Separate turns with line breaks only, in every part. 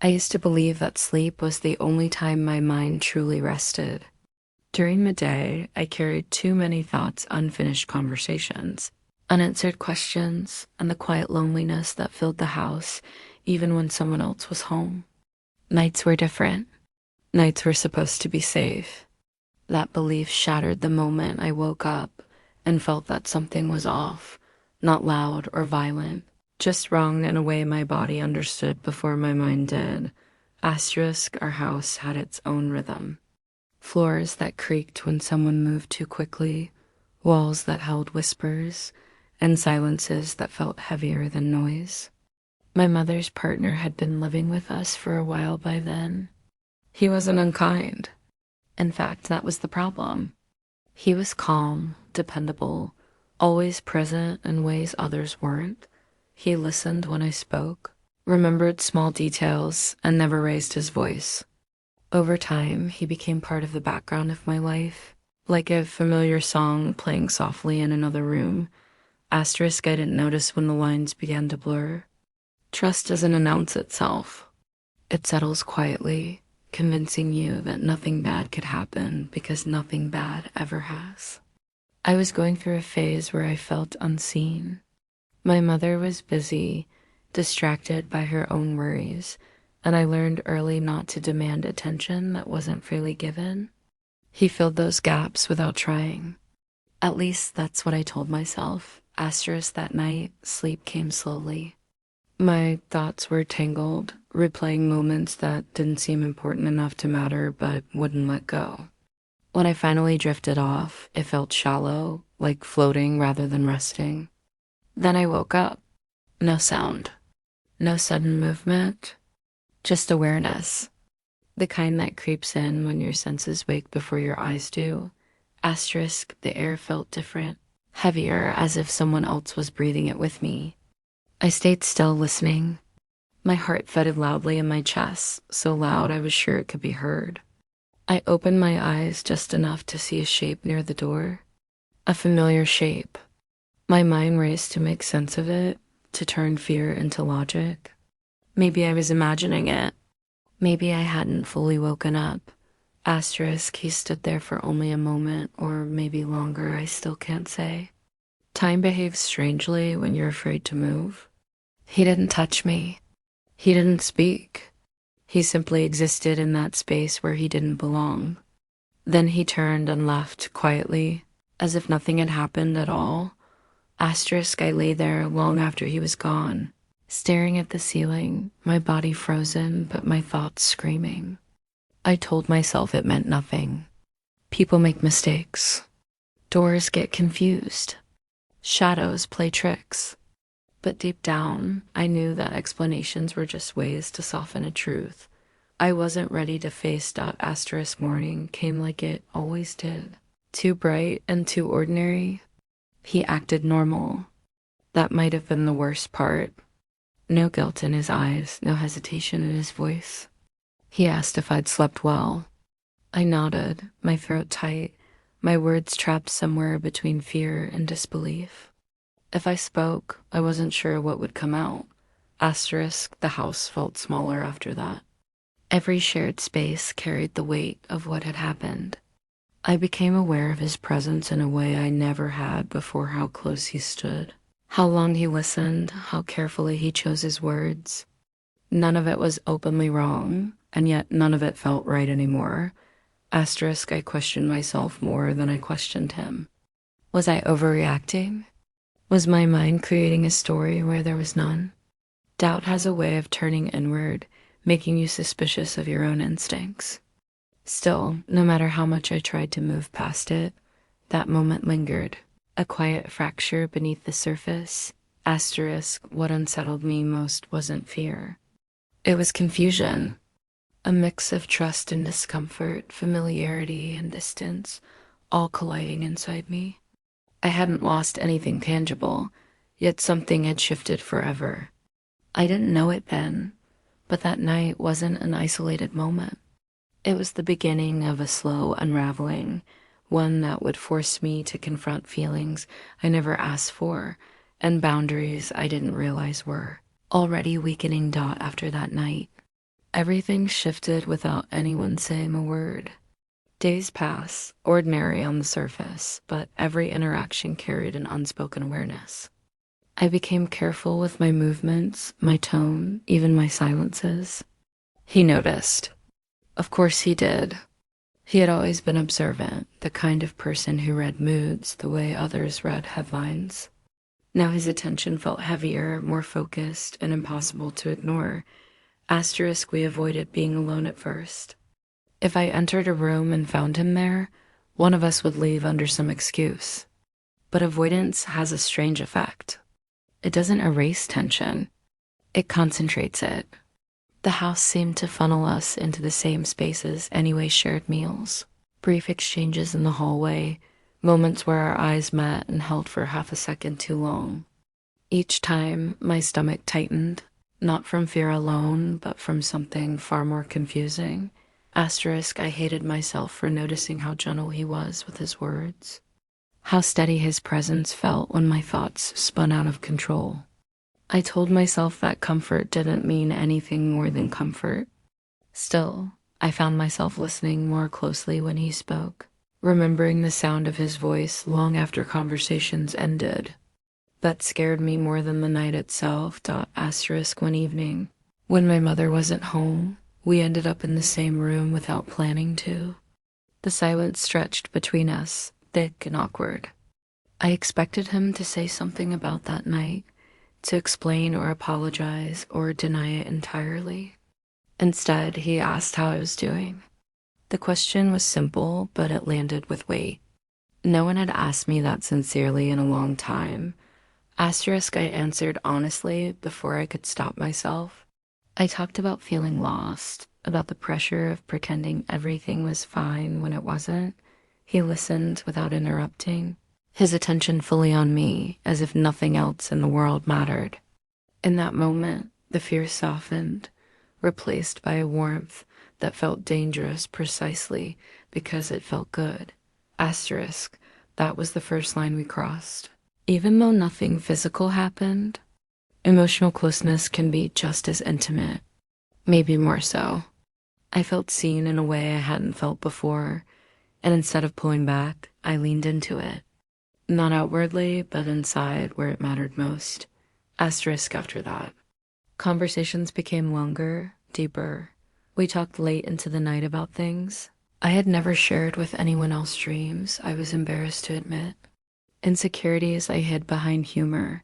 I used to believe that sleep was the only time my mind truly rested. During the day, I carried too many thoughts, unfinished conversations, unanswered questions, and the quiet loneliness that filled the house even when someone else was home. Nights were different. Nights were supposed to be safe. That belief shattered the moment I woke up and felt that something was off, not loud or violent, just wrong in a way my body understood before my mind did. Asterisk, our house had its own rhythm. Floors that creaked when someone moved too quickly, walls that held whispers, and silences that felt heavier than noise. My mother's partner had been living with us for a while by then. He wasn't unkind. In fact, that was the problem. He was calm, dependable, always present in ways others weren't. He listened when I spoke, remembered small details, and never raised his voice. Over time, he became part of the background of my life, like a familiar song playing softly in another room. Asterisk, I didn't notice when the lines began to blur. Trust doesn't announce itself. It settles quietly, convincing you that nothing bad could happen because nothing bad ever has. I was going through a phase where I felt unseen. My mother was busy, distracted by her own worries, and I learned early not to demand attention that wasn't freely given. He filled those gaps without trying. At least that's what I told myself. Asterisk, that night, sleep came slowly. My thoughts were tangled, replaying moments that didn't seem important enough to matter but wouldn't let go. When I finally drifted off, it felt shallow, like floating rather than resting. Then I woke up. No sound. No sudden movement. Just awareness. The kind that creeps in when your senses wake before your eyes do. Asterisk, the air felt different. Heavier, as if someone else was breathing it with me. I stayed still, listening. My heart thudded loudly in my chest, so loud I was sure it could be heard. I opened my eyes just enough to see a shape near the door. A familiar shape. My mind raced to make sense of it, to turn fear into logic. Maybe I was imagining it. Maybe I hadn't fully woken up. Asterisk, he stood there for only a moment, or maybe longer, I still can't say. Time behaves strangely when you're afraid to move. He didn't touch me. He didn't speak. He simply existed in that space where he didn't belong. Then he turned and left quietly, as if nothing had happened at all. Asterisk, I lay there long after he was gone, staring at the ceiling, my body frozen but my thoughts screaming. I told myself it meant nothing. People make mistakes. Doors get confused. Shadows play tricks. But deep down, I knew that explanations were just ways to soften a truth. I wasn't ready to face that asterisk morning came like it always did. Too bright and too ordinary. He acted normal. That might have been the worst part. No guilt in his eyes, no hesitation in his voice. He asked if I'd slept well. I nodded, my throat tight, my words trapped somewhere between fear and disbelief. If I spoke, I wasn't sure what would come out. Asterisk, the house felt smaller after that. Every shared space carried the weight of what had happened. I became aware of his presence in a way I never had before, how close he stood, how long he listened, how carefully he chose his words. None of it was openly wrong, and yet none of it felt right anymore. Asterisk, I questioned myself more than I questioned him. Was I overreacting? Was my mind creating a story where there was none? Doubt has a way of turning inward, making you suspicious of your own instincts. Still, no matter how much I tried to move past it, that moment lingered, a quiet fracture beneath the surface. Asterisk, what unsettled me most wasn't fear. It was confusion, a mix of trust and discomfort, familiarity and distance, all colliding inside me. I hadn't lost anything tangible, yet something had shifted forever. I didn't know it then, but that night wasn't an isolated moment. It was the beginning of a slow unraveling, one that would force me to confront feelings I never asked for and boundaries I didn't realize were already weakening. After that night, Everything shifted without anyone saying a word. Days pass, ordinary on the surface, but every interaction carried an unspoken awareness. I became careful with my movements, my tone, even my silences. He noticed. Of course he did. He had always been observant, the kind of person who read moods the way others read headlines. Now his attention felt heavier, more focused, and impossible to ignore. We avoided being alone at first. If I entered a room and found him there, one of us would leave under some excuse. But avoidance has a strange effect. It doesn't erase tension. It concentrates it. The house seemed to funnel us into the same spaces anyway, shared meals, brief exchanges in the hallway, moments where our eyes met and held for half a second too long. Each time, my stomach tightened, not from fear alone, but from something far more confusing. I hated myself for noticing how gentle he was with his words, how steady his presence felt when my thoughts spun out of control. I told myself that comfort didn't mean anything more than comfort. Still, I found myself listening more closely when he spoke, remembering the sound of his voice long after conversations ended. That scared me more than the night itself. One evening, when my mother wasn't home, we ended up in the same room without planning to. The silence stretched between us, thick and awkward. I expected him to say something about that night, to explain or apologize or deny it entirely. Instead, he asked how I was doing. The question was simple, but it landed with weight. No one had asked me that sincerely in a long time. I answered honestly before I could stop myself. I talked about feeling lost, about the pressure of pretending everything was fine when it wasn't. He listened without interrupting, his attention fully on me, as if nothing else in the world mattered. In that moment, the fear softened, replaced by a warmth that felt dangerous precisely because it felt good. That was the first line we crossed. Even though nothing physical happened, emotional closeness can be just as intimate, maybe more so. I felt seen in a way I hadn't felt before, and instead of pulling back, I leaned into it. Not outwardly, but inside where it mattered most. After that. Conversations became longer, deeper. We talked late into the night about things I had never shared with anyone else, dreams I was embarrassed to admit. Insecurities I hid behind humor,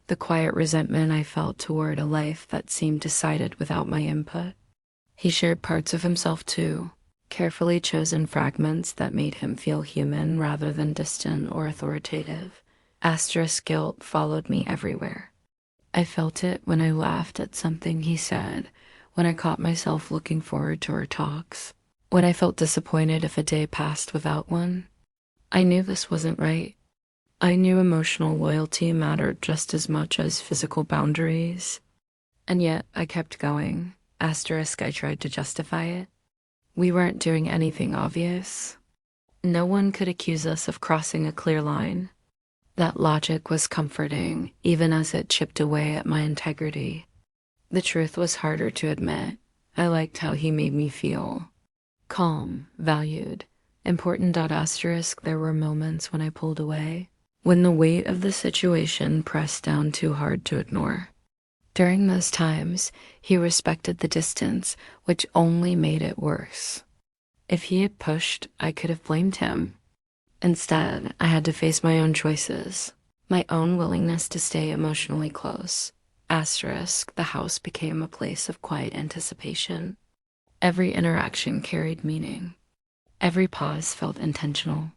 the quiet resentment I felt toward a life that seemed decided without my input. He shared parts of himself too, carefully chosen fragments that made him feel human rather than distant or authoritative. Guilt followed me everywhere. I felt it when I laughed at something he said, when I caught myself looking forward to our talks, when I felt disappointed if a day passed without one. I knew this wasn't right. I knew emotional loyalty mattered just as much as physical boundaries. And yet, I kept going. I tried to justify it. We weren't doing anything obvious. No one could accuse us of crossing a clear line. That logic was comforting, even as it chipped away at my integrity. The truth was harder to admit. I liked how he made me feel. Calm, valued, important. There were moments when I pulled away, when the weight of the situation pressed down too hard to ignore. During those times, he respected the distance, which only made it worse. If he had pushed, I could have blamed him. Instead, I had to face my own choices, my own willingness to stay emotionally close. The house became a place of quiet anticipation. Every interaction carried meaning. Every pause felt intentional.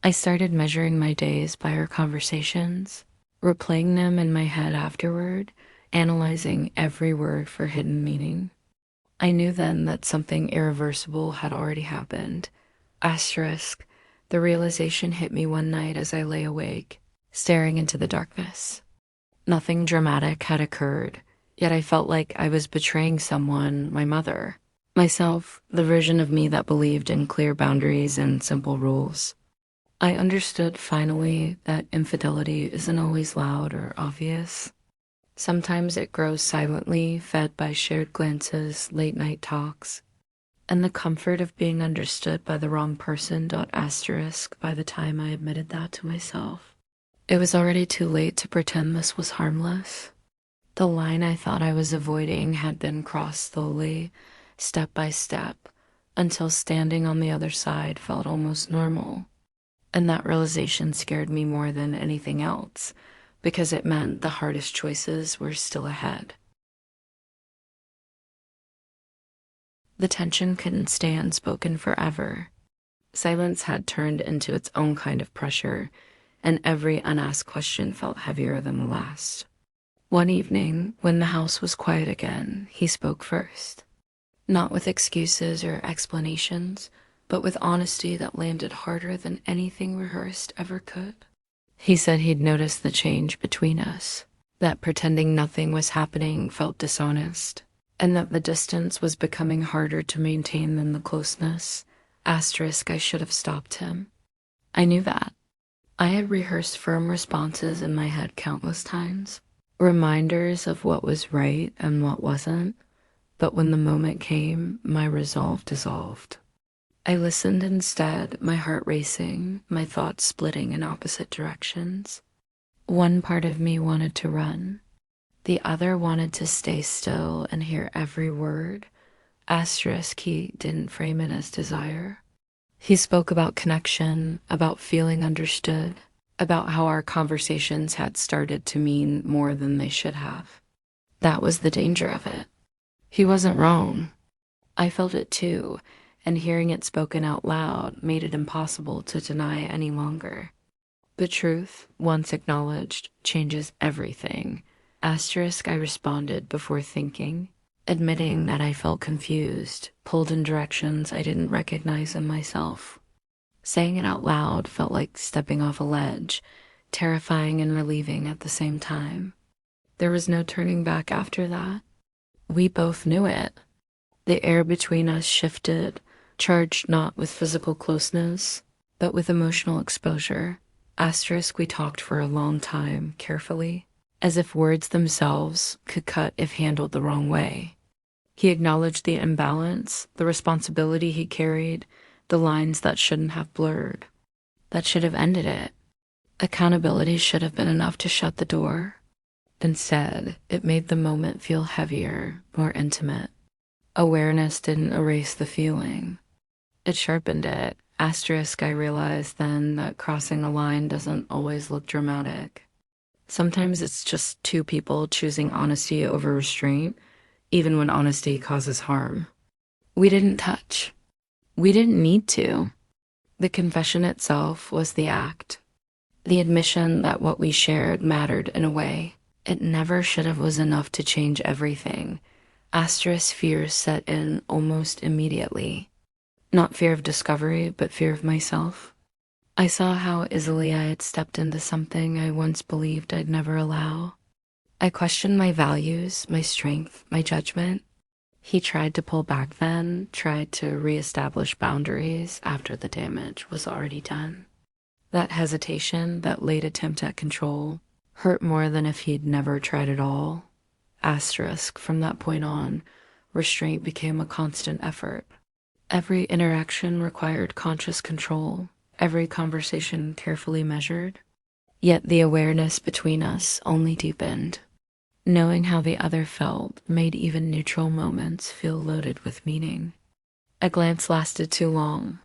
I started measuring my days by our conversations, replaying them in my head afterward, analyzing every word for hidden meaning. I knew then that something irreversible had already happened. The realization hit me one night as I lay awake, staring into the darkness. Nothing dramatic had occurred, yet I felt like I was betraying someone, my mother, myself, the version of me that believed in clear boundaries and simple rules. I understood finally that infidelity isn't always loud or obvious. Sometimes it grows silently, fed by shared glances, late night talks, and the comfort of being understood by the wrong person. Asterisk by the time I admitted that to myself, it was already too late to pretend this was harmless. The line I thought I was avoiding had been crossed slowly, step by step, until standing on the other side felt almost normal. And that realization scared me more than anything else, because it meant the hardest choices were still ahead. The tension couldn't stay unspoken forever. Silence had turned into its own kind of pressure, and every unasked question felt heavier than the last. One evening, when the house was quiet again, he spoke first. Not with excuses or explanations, but with honesty that landed harder than anything rehearsed ever could. He said he'd noticed the change between us, that pretending nothing was happening felt dishonest, and that the distance was becoming harder to maintain than the closeness. Asterisk, I should have stopped him. I knew that. I had rehearsed firm responses in my head countless times, reminders of what was right and what wasn't, but when the moment came, my resolve dissolved. I listened instead, my heart racing, my thoughts splitting in opposite directions. One part of me wanted to run. The other wanted to stay still and hear every word. Asterisk, he didn't frame it as desire. He spoke about connection, about feeling understood, about how our conversations had started to mean more than they should have. That was the danger of it. He wasn't wrong. I felt it too, and hearing it spoken out loud made it impossible to deny any longer. The truth, once acknowledged, changes everything. Asterisk, I responded before thinking, admitting that I felt confused, pulled in directions I didn't recognize in myself. Saying it out loud felt like stepping off a ledge, terrifying and relieving at the same time. There was no turning back after that. We both knew it. The air between us shifted, charged not with physical closeness, but with emotional exposure. Asterisk, we talked for a long time, carefully, as if words themselves could cut if handled the wrong way. He acknowledged the imbalance, the responsibility he carried, the lines that shouldn't have blurred, that should have ended it. Accountability should have been enough to shut the door. Instead, it made the moment feel heavier, more intimate. Awareness didn't erase the feeling. It sharpened it. Asterisk, I realized then that crossing a line doesn't always look dramatic. Sometimes it's just two people choosing honesty over restraint, even when honesty causes harm. We didn't touch. We didn't need to. The confession itself was the act. The admission that what we shared mattered in a way it never should have was enough to change everything. Asterisk, fears set in almost immediately. Not fear of discovery, but fear of myself. I saw how easily I had stepped into something I once believed I'd never allow. I questioned my values, my strength, my judgment. He tried to pull back then, tried to reestablish boundaries after the damage was already done. That hesitation, that late attempt at control, hurt more than if he'd never tried at all. Asterisk, from that point on, restraint became a constant effort. Every interaction required conscious control, every conversation carefully measured. Yet the awareness between us only deepened. Knowing how the other felt made even neutral moments feel loaded with meaning. A glance lasted too long.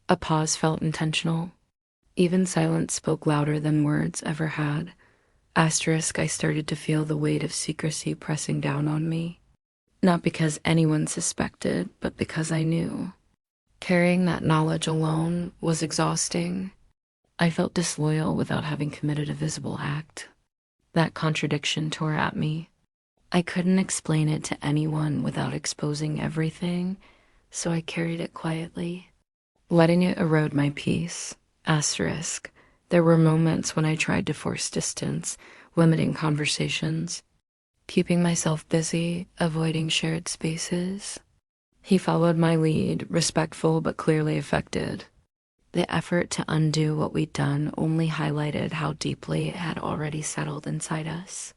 A pause felt intentional. Even silence spoke louder than words ever had. Asterisk, I started to feel the weight of secrecy pressing down on me. Not because anyone suspected, but because I knew. Carrying that knowledge alone was exhausting. I felt disloyal without having committed a visible act. That contradiction tore at me. I couldn't explain it to anyone without exposing everything, so I carried it quietly, letting it erode my peace. Asterisk, there were moments when I tried to force distance, limiting conversations, keeping myself busy, avoiding shared spaces. He followed my lead, respectful but clearly affected. The effort to undo what we'd done only highlighted how deeply it had already settled inside us.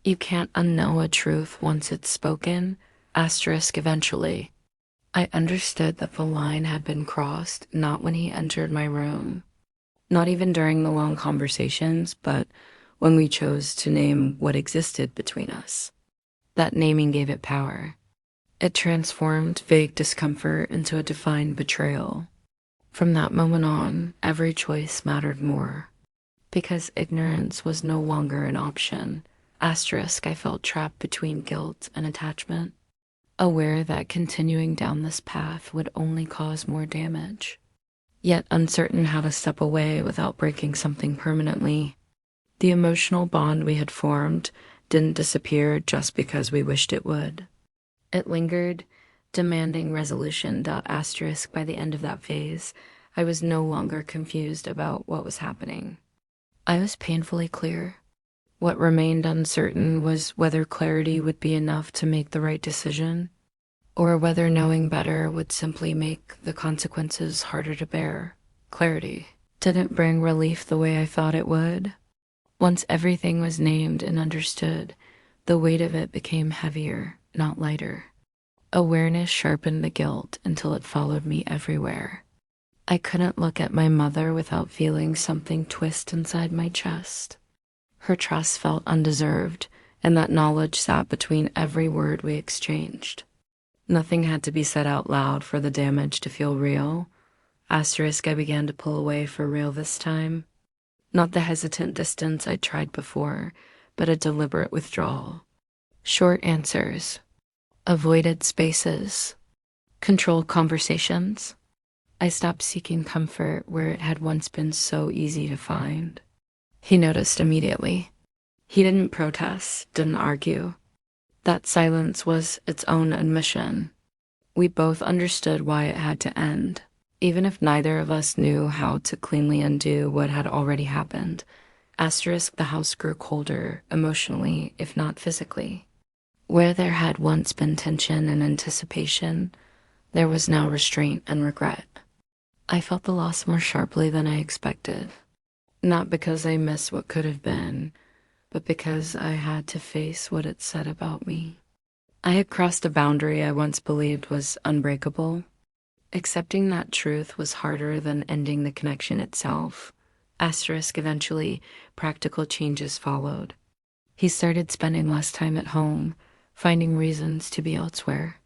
You can't unknow a truth once it's spoken. Asterisk eventually. I understood that the line had been crossed not when he entered my room, not even during the long conversations, but when we chose to name what existed between us. That naming gave it power. It transformed vague discomfort into a defined betrayal. From that moment on, every choice mattered more. Because ignorance was no longer an option. Asterisk, I felt trapped between guilt and attachment, aware that continuing down this path would only cause more damage, yet uncertain how to step away without breaking something permanently. The emotional bond we had formed didn't disappear just because we wished it would. It lingered, demanding resolution. Asterisk, by the end of that phase, I was no longer confused about what was happening. I was painfully clear. What remained uncertain was whether clarity would be enough to make the right decision, or whether knowing better would simply make the consequences harder to bear. Clarity didn't bring relief the way I thought it would. Once everything was named and understood, the weight of it became heavier, not lighter. Awareness sharpened the guilt until it followed me everywhere. I couldn't look at my mother without feeling something twist inside my chest. Her trust felt undeserved, and that knowledge sat between every word we exchanged. Nothing had to be said out loud for the damage to feel real. Asterisk, I began to pull away for real this time. Not the hesitant distance I'd tried before, but a deliberate withdrawal. Short answers. Avoided spaces. Controlled conversations. I stopped seeking comfort where it had once been so easy to find. He noticed immediately. He didn't protest, didn't argue. That silence was its own admission. We both understood why it had to end, even if neither of us knew how to cleanly undo what had already happened. Asterisk, the house grew colder, emotionally, if not physically. Where there had once been tension and anticipation, there was now restraint and regret. I felt the loss more sharply than I expected. Not because I missed what could have been, but because I had to face what it said about me. I had crossed a boundary I once believed was unbreakable. Accepting that truth was harder than ending the connection itself. Asterisk, eventually, practical changes followed. He started spending less time at home, finding reasons to be elsewhere.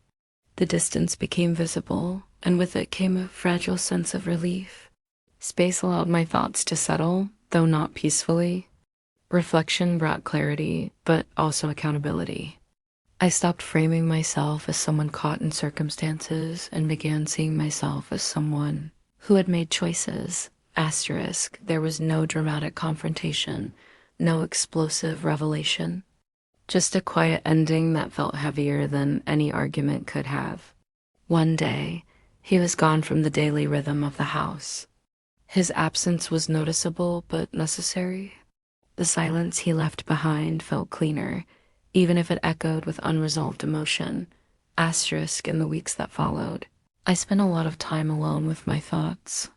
The distance became visible, and with it came a fragile sense of relief. Space allowed my thoughts to settle, though not peacefully. Reflection brought clarity, but also accountability. I stopped framing myself as someone caught in circumstances and began seeing myself as someone who had made choices. Asterisk, there was no dramatic confrontation, no explosive revelation. Just a quiet ending that felt heavier than any argument could have. One day, he was gone from the daily rhythm of the house. His absence was noticeable but necessary. The silence he left behind felt cleaner, even if it echoed with unresolved emotion. Asterisk, in the weeks that followed, I spent a lot of time alone with my thoughts.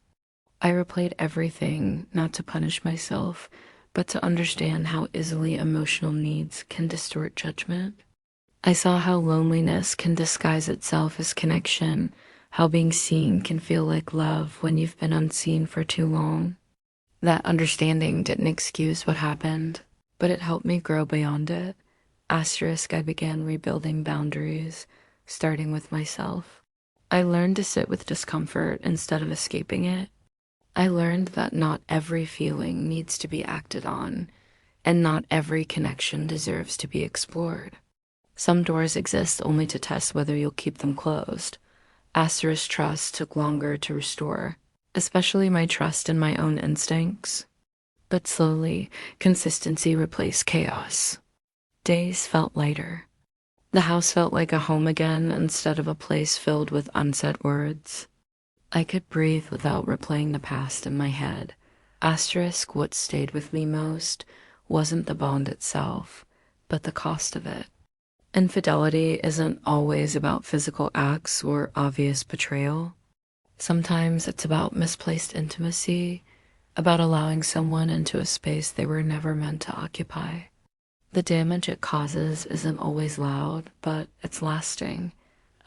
I replayed everything, not to punish myself, but to understand how easily emotional needs can distort judgment. I saw how loneliness can disguise itself as connection, how being seen can feel like love when you've been unseen for too long. That understanding didn't excuse what happened, but it helped me grow beyond it. Asterisk, I began rebuilding boundaries, starting with myself. I learned to sit with discomfort instead of escaping it. I learned that not every feeling needs to be acted on, and not every connection deserves to be explored. Some doors exist only to test whether you'll keep them closed. Asterisk, trust took longer to restore, especially my trust in my own instincts. But slowly, consistency replaced chaos. Days felt lighter. The house felt like a home again instead of a place filled with unsaid words. I could breathe without replaying the past in my head. Asterisk, what stayed with me most wasn't the bond itself, but the cost of it. Infidelity isn't always about physical acts or obvious betrayal. Sometimes it's about misplaced intimacy, about allowing someone into a space they were never meant to occupy. The damage it causes isn't always loud, but it's lasting.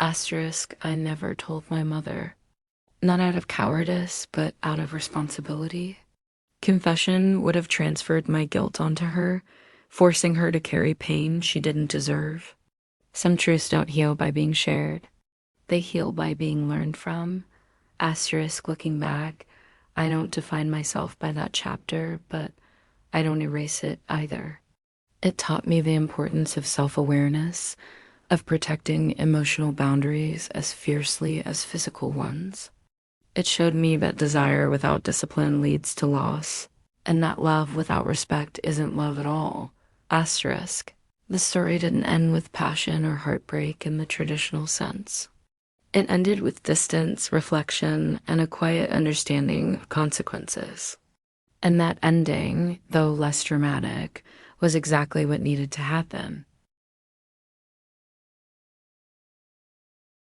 Asterisk, I never told my mother. Not out of cowardice, but out of responsibility. Confession would have transferred my guilt onto her, forcing her to carry pain she didn't deserve. Some truths don't heal by being shared. They heal by being learned from. Asterisk, looking back, I don't define myself by that chapter, but I don't erase it either. It taught me the importance of self-awareness, of protecting emotional boundaries as fiercely as physical ones. It showed me that desire without discipline leads to loss, and that love without respect isn't love at all. Asterisk. The story didn't end with passion or heartbreak in the traditional sense. It ended with distance, reflection, and a quiet understanding of consequences. And that ending, though less dramatic, was exactly what needed to happen.